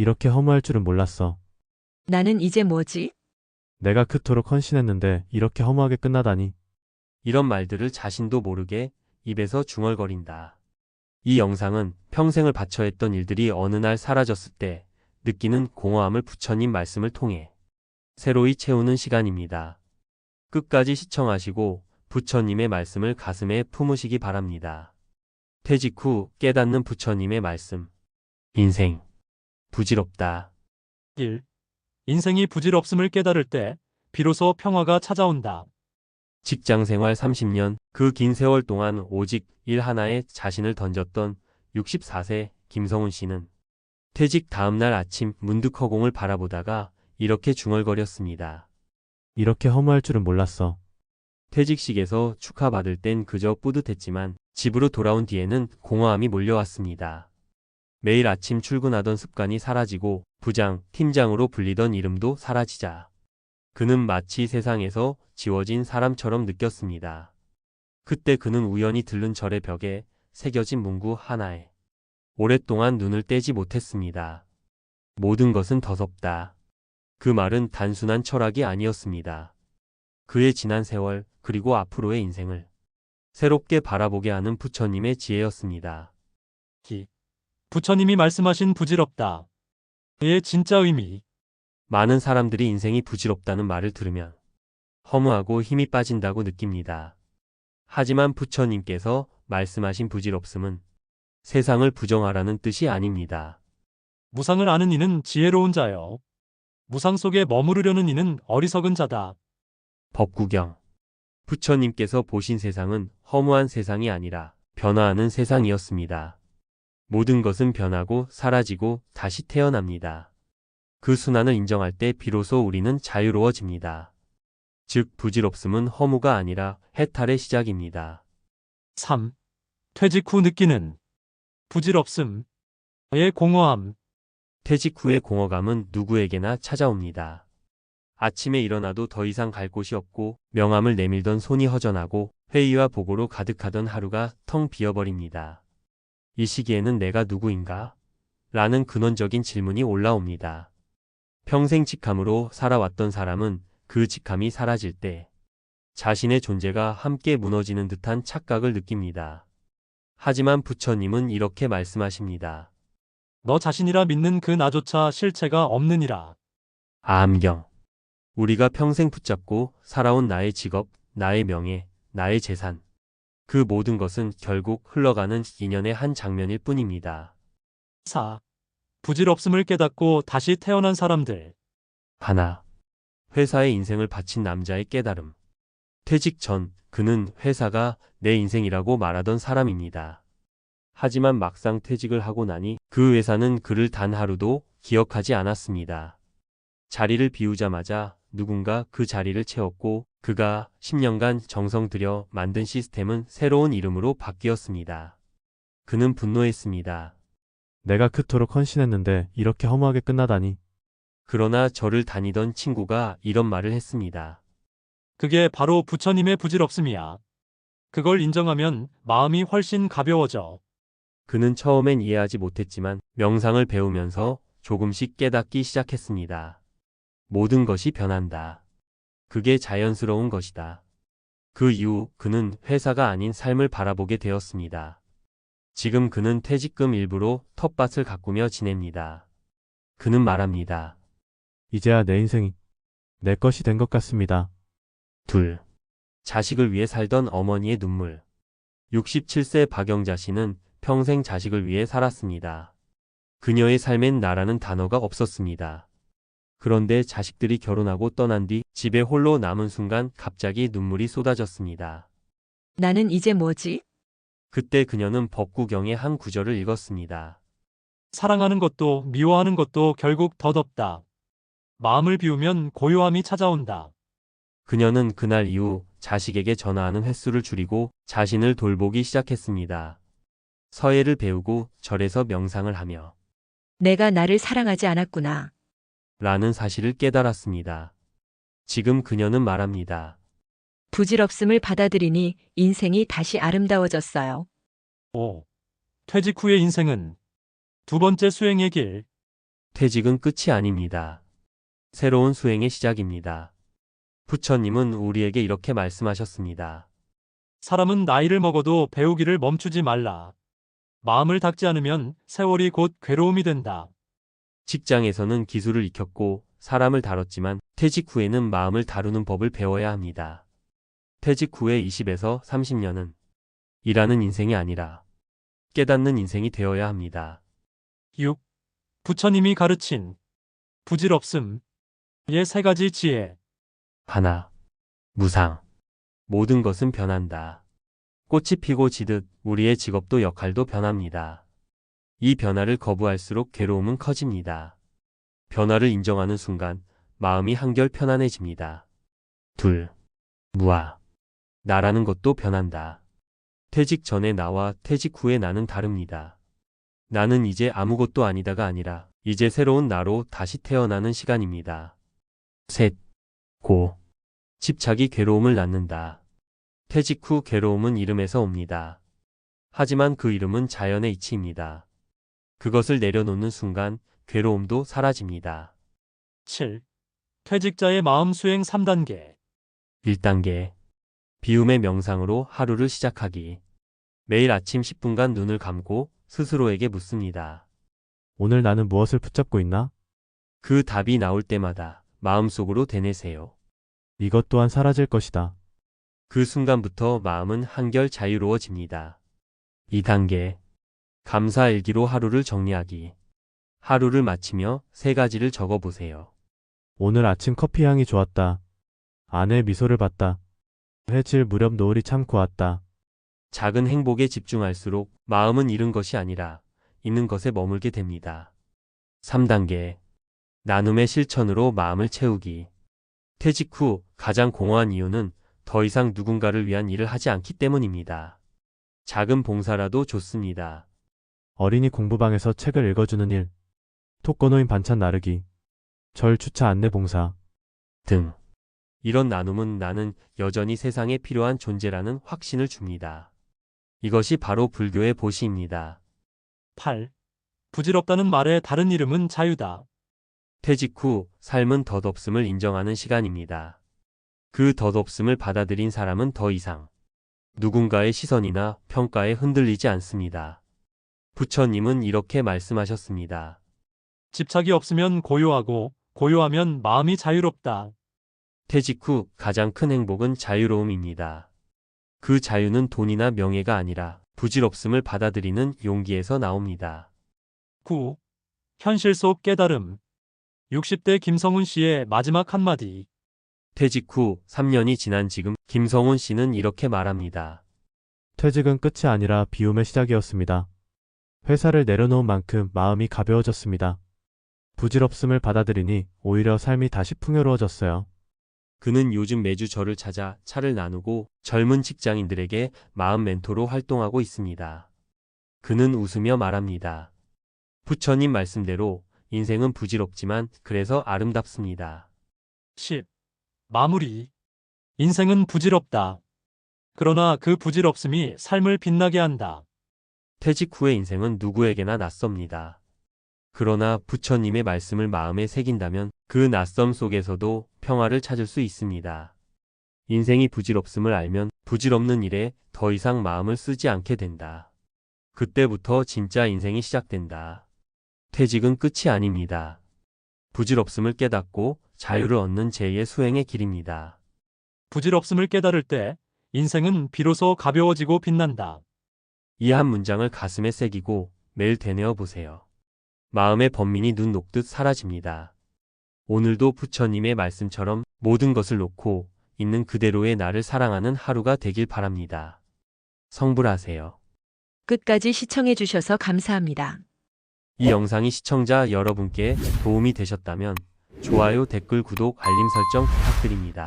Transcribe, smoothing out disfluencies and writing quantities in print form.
이렇게 허무할 줄은 몰랐어. 나는 이제 뭐지? 내가 그토록 헌신했는데 이렇게 허무하게 끝나다니. 이런 말들을 자신도 모르게 입에서 중얼거린다. 이 영상은 평생을 바쳐 했던 일들이 어느 날 사라졌을 때 느끼는 공허함을 부처님 말씀을 통해 새로이 채우는 시간입니다. 끝까지 시청하시고 부처님의 말씀을 가슴에 품으시기 바랍니다. 퇴직 후 깨닫는 부처님의 말씀. 인생. 부질없다. 1. 인생이 부질없음을 깨달을 때 비로소 평화가 찾아온다. 직장 생활 30년, 그 긴 세월 동안 오직 일 하나에 자신을 던졌던 64세 김성훈 씨는 퇴직 다음날 아침 문득 허공을 바라보다가 이렇게 중얼거렸습니다. 이렇게 허무할 줄은 몰랐어. 퇴직식에서 축하받을 땐 그저 뿌듯했지만 집으로 돌아온 뒤에는 공허함이 몰려왔습니다. 매일 아침 출근하던 습관이 사라지고 부장, 팀장으로 불리던 이름도 사라지자 그는 마치 세상에서 지워진 사람처럼 느꼈습니다. 그때 그는 우연히 들른 절의 벽에 새겨진 문구 하나에 오랫동안 눈을 떼지 못했습니다. 모든 것은 더섭다. 그 말은 단순한 철학이 아니었습니다. 그의 지난 세월 그리고 앞으로의 인생을 새롭게 바라보게 하는 부처님의 지혜였습니다. 부처님이 말씀하신 부질없다. 의 진짜 의미. 많은 사람들이 인생이 부질없다는 말을 들으면 허무하고 힘이 빠진다고 느낍니다. 하지만 부처님께서 말씀하신 부질없음은 세상을 부정하라는 뜻이 아닙니다. 무상을 아는 이는 지혜로운 자요. 무상 속에 머무르려는 이는 어리석은 자다. 법구경. 부처님께서 보신 세상은 허무한 세상이 아니라 변화하는 세상이었습니다. 모든 것은 변하고 사라지고 다시 태어납니다. 그 순환을 인정할 때 비로소 우리는 자유로워집니다. 즉 부질없음은 허무가 아니라 해탈의 시작입니다. 3. 퇴직 후 느끼는 부질없음. 의 공허함. 퇴직 후의 공허감은 누구에게나 찾아옵니다. 아침에 일어나도 더 이상 갈 곳이 없고 명함을 내밀던 손이 허전하고 회의와 보고로 가득하던 하루가 텅 비어버립니다. 이 시기에는 내가 누구인가? 라는 근원적인 질문이 올라옵니다. 평생 직함으로 살아왔던 사람은 그 직함이 사라질 때 자신의 존재가 함께 무너지는 듯한 착각을 느낍니다. 하지만 부처님은 이렇게 말씀하십니다. 너 자신이라 믿는 그 나조차 실체가 없느니라. 암경. 우리가 평생 붙잡고 살아온 나의 직업, 나의 명예, 나의 재산. 그 모든 것은 결국 흘러가는 인연의 한 장면일 뿐입니다. 4. 부질없음을 깨닫고 다시 태어난 사람들. 하나. 회사의 인생을 바친 남자의 깨달음. 퇴직 전 그는 회사가 내 인생이라고 말하던 사람입니다. 하지만 막상 퇴직을 하고 나니 그 회사는 그를 단 하루도 기억하지 않았습니다. 자리를 비우자마자 누군가 그 자리를 채웠고 그가 10년간 정성 들여 만든 시스템은 새로운 이름으로 바뀌었습니다. 그는 분노했습니다. 내가 그토록 헌신했는데 이렇게 허무하게 끝나다니. 그러나 저를 다니던 친구가 이런 말을 했습니다. 그게 바로 부처님의 부질없음이야. 그걸 인정하면 마음이 훨씬 가벼워져. 그는 처음엔 이해하지 못했지만 명상을 배우면서 조금씩 깨닫기 시작했습니다. 모든 것이 변한다. 그게 자연스러운 것이다. 그 이후 그는 회사가 아닌 삶을 바라보게 되었습니다. 지금 그는 퇴직금 일부로 텃밭을 가꾸며 지냅니다. 그는 말합니다. 이제야 내 인생이 내 것이 된 것 같습니다. 둘. 자식을 위해 살던 어머니의 눈물. 67세 박영자 씨는 평생 자식을 위해 살았습니다. 그녀의 삶엔 나라는 단어가 없었습니다. 그런데 자식들이 결혼하고 떠난 뒤 집에 홀로 남은 순간 갑자기 눈물이 쏟아졌습니다. 나는 이제 뭐지? 그때 그녀는 법구경의 한 구절을 읽었습니다. 사랑하는 것도 미워하는 것도 결국 덧없다. 마음을 비우면 고요함이 찾아온다. 그녀는 그날 이후 자식에게 전화하는 횟수를 줄이고 자신을 돌보기 시작했습니다. 서예를 배우고 절에서 명상을 하며 내가 나를 사랑하지 않았구나. 라는 사실을 깨달았습니다. 지금 그녀는 말합니다. 부질없음을 받아들이니 인생이 다시 아름다워졌어요. 5. 퇴직 후의 인생은 두 번째 수행의 길. 퇴직은 끝이 아닙니다. 새로운 수행의 시작입니다. 부처님은 우리에게 이렇게 말씀하셨습니다. 사람은 나이를 먹어도 배우기를 멈추지 말라. 마음을 닦지 않으면 세월이 곧 괴로움이 된다. 직장에서는 기술을 익혔고 사람을 다뤘지만 퇴직 후에는 마음을 다루는 법을 배워야 합니다. 퇴직 후에 20에서 30년은 일하는 인생이 아니라 깨닫는 인생이 되어야 합니다. 6. 부처님이 가르친 부질없음. 의 세 가지 지혜. 하나, 무상. 모든 것은 변한다. 꽃이 피고 지듯 우리의 직업도 역할도 변합니다. 이 변화를 거부할수록 괴로움은 커집니다. 변화를 인정하는 순간 마음이 한결 편안해집니다. 둘, 무아. 나라는 것도 변한다. 퇴직 전의 나와 퇴직 후의 나는 다릅니다. 나는 이제 아무것도 아니다가 아니라 이제 새로운 나로 다시 태어나는 시간입니다. 셋, 고. 집착이 괴로움을 낳는다. 퇴직 후 괴로움은 이름에서 옵니다. 하지만 그 이름은 자연의 이치입니다. 그것을 내려놓는 순간 괴로움도 사라집니다. 7. 퇴직자의 마음 수행 3단계. 1단계. 비움의 명상으로 하루를 시작하기. 매일 아침 10분간 눈을 감고 스스로에게 묻습니다. 오늘 나는 무엇을 붙잡고 있나? 그 답이 나올 때마다 마음속으로 되뇌세요. 이것 또한 사라질 것이다. 그 순간부터 마음은 한결 자유로워집니다. 2단계. 감사일기로 하루를 정리하기. 하루를 마치며 세 가지를 적어보세요. 오늘 아침 커피 향이 좋았다. 아내의 미소를 봤다. 해질 무렵 노을이 참 고왔다. 작은 행복에 집중할수록 마음은 잃은 것이 아니라 있는 것에 머물게 됩니다. 3단계. 나눔의 실천으로 마음을 채우기. 퇴직 후 가장 공허한 이유는 더 이상 누군가를 위한 일을 하지 않기 때문입니다. 작은 봉사라도 좋습니다. 어린이 공부방에서 책을 읽어주는 일. 톡 꺼놓인 반찬 나르기. 절 주차 안내 봉사. 등. 이런 나눔은 나는 여전히 세상에 필요한 존재라는 확신을 줍니다. 이것이 바로 불교의 보시입니다. 8. 부질없다는 말의 다른 이름은 자유다. 퇴직 후 삶은 덧없음을 인정하는 시간입니다. 그 덧없음을 받아들인 사람은 더 이상 누군가의 시선이나 평가에 흔들리지 않습니다. 부처님은 이렇게 말씀하셨습니다. 집착이 없으면 고요하고 고요하면 마음이 자유롭다. 퇴직 후 가장 큰 행복은 자유로움입니다. 그 자유는 돈이나 명예가 아니라 부질없음을 받아들이는 용기에서 나옵니다. 9. 현실 속 깨달음. 60대 김성훈 씨의 마지막 한마디. 퇴직 후 3년이 지난 지금 김성훈 씨는 이렇게 말합니다. 퇴직은 끝이 아니라 비움의 시작이었습니다. 회사를 내려놓은 만큼 마음이 가벼워졌습니다. 부질없음을 받아들이니 오히려 삶이 다시 풍요로워졌어요. 그는 요즘 매주 저를 찾아 차를 나누고 젊은 직장인들에게 마음 멘토로 활동하고 있습니다. 그는 웃으며 말합니다. 부처님 말씀대로 인생은 부질없지만 그래서 아름답습니다. 10. 마무리. 인생은 부질없다. 그러나 그 부질없음이 삶을 빛나게 한다. 퇴직 후의 인생은 누구에게나 낯섭니다. 그러나 부처님의 말씀을 마음에 새긴다면 그 낯섦 속에서도 평화를 찾을 수 있습니다. 인생이 부질없음을 알면 부질없는 일에 더 이상 마음을 쓰지 않게 된다. 그때부터 진짜 인생이 시작된다. 퇴직은 끝이 아닙니다. 부질없음을 깨닫고 자유를 얻는 제2의 수행의 길입니다. 부질없음을 깨달을 때 인생은 비로소 가벼워지고 빛난다. 이 한 문장을 가슴에 새기고 매일 되뇌어 보세요. 마음의 번민이 눈 녹듯 사라집니다. 오늘도 부처님의 말씀처럼 모든 것을 놓고 있는 그대로의 나를 사랑하는 하루가 되길 바랍니다. 성불하세요. 끝까지 시청해 주셔서 감사합니다. 이 영상이 시청자 여러분께 도움이 되셨다면 좋아요, 댓글, 구독, 알림 설정 부탁드립니다.